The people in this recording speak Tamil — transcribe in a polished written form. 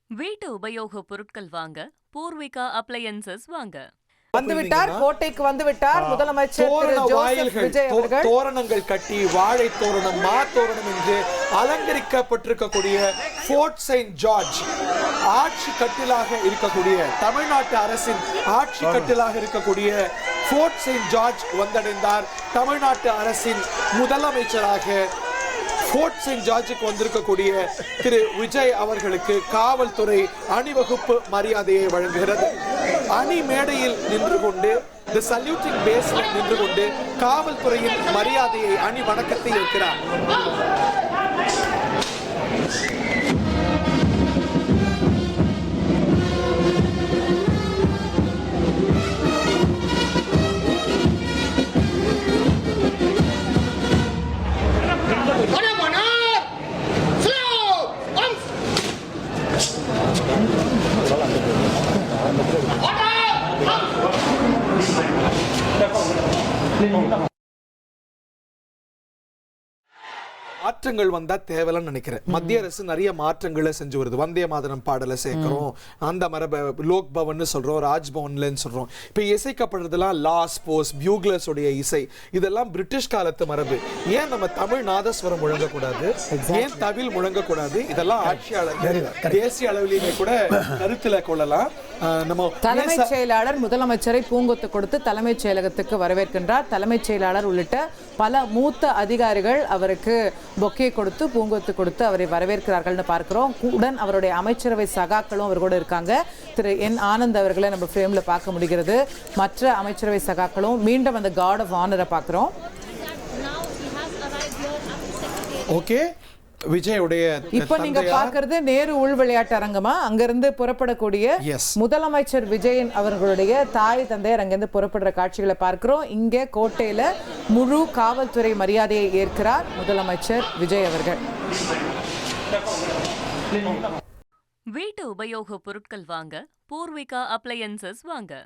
வீட்டு உபயோக பொருட்கள் வாங்க பூர்விகா அப்ளையன்சஸ் வாங்க. வந்துவிட்டார், கோட்டைக்கு வந்துவிட்டார் முதலமைச்சர் திரு ஜோசப் விஜய் அவர்கள். தோரணங்கள் கட்டி வாழை தோரணம், மா தோரணம் என்று அலங்கரிக்கப்பட்டிருக்கக்கூடிய ஃபோர்ட் செயின்ட் ஜார்ஜ் ஆட்சி கட்டிலாக இருக்கக்கூடிய தமிழ்நாட்டு அரசின் ஆட்சி கட்டிலாக இருக்கக்கூடிய ஃபோர்ட் செயின்ட் ஜார்ஜ் வந்தடைந்தார். தமிழ்நாட்டு அரசின் முதலமைச்சராக ஃபோர்ட் செயின்ட் ஜார்ஜுக்கு வந்திருக்கக்கூடிய திரு விஜய் அவர்களுக்கு காவல்துறை அணிவகுப்பு மரியாதையை வழங்குகிறது. அணி மேடையில் நின்று கொண்டு தி சல்யூட்டிங் பேஸில் நின்று கொண்டு காவல்துறையின் மரியாதையை அணி வணக்கத்தை ஏற்கிறார். மாற்றங்கள் வந்தா தேவையில்லைன்னு நினைக்கிறேன். மத்திய அரசு நிறைய மாற்றங்களை செஞ்சு வருது. வந்தே மாதரம் பாடலை சேர்க்கிறோம், அந்த மரப லோக் பவன் சொல்றோம், ராஜ்பவன்லன்னு சொல்றோம். இப்ப இசைக்கப்படுறதுலாம் லாஸ் போஸ் பியூக்லர்ஸ் உடைய இசை, இதெல்லாம் பிரிட்டிஷ் காலத்து மரபு. ஏன் நம்ம தமிழ் நாதஸ்வரம் முழங்கக்கூடாது, ஏன் தவில் முழங்கக்கூடாது? இதெல்லாம் ஆட்சியாளர் தேசிய அளவிலேயே கூட கருத்துல கொள்ளலாம். நம்ம தலைமைச் செயலாளர் முதலமைச்சரை பூங்கொத்து கொடுத்து தலைமைச் செயலகத்துக்கு வரவேற்கின்றார். தலைமைச் செயலாளர் உள்ளிட்ட பல மூத்த அதிகாரிகள் அவருக்கு பொக்கே கொடுத்து பூங்கொத்து கொடுத்து அவரை வரவேற்கிறார்கள்னு பார்க்கிறோம். உடன் அவருடைய அமைச்சரவை சகாக்களும் அவர் கூட இருக்காங்க. திரு என் ஆனந்த் அவர்களை நம்ம ஃப்ரேம்ல பார்க்க முடிகிறது. மற்ற அமைச்சரவை சகாக்களும் மீண்டும் அந்த கார்ட் ஆஃப் ஆனரை பார்க்கிறோம். ஓகே, விஜயுடைய இப்ப நீங்க பாக்குறது நேரு உள் விளையாட்டு அரங்கமா, அங்கிருந்து புறப்படக்கூடிய முதலமைச்சர் விஜயன் அவர்களுடைய தாய் தந்தையர் அங்கிருந்து புறப்படுற காட்சிகளை பார்க்கிறோம். இங்கே கோட்டையில முழு காவல்துறை மரியாதையை ஏற்கிறார் முதலமைச்சர் விஜய் அவர்கள். வீட்டு உபயோக பொருட்கள் வாங்க பூர்விகா அப்ளையன்சஸ் வாங்க.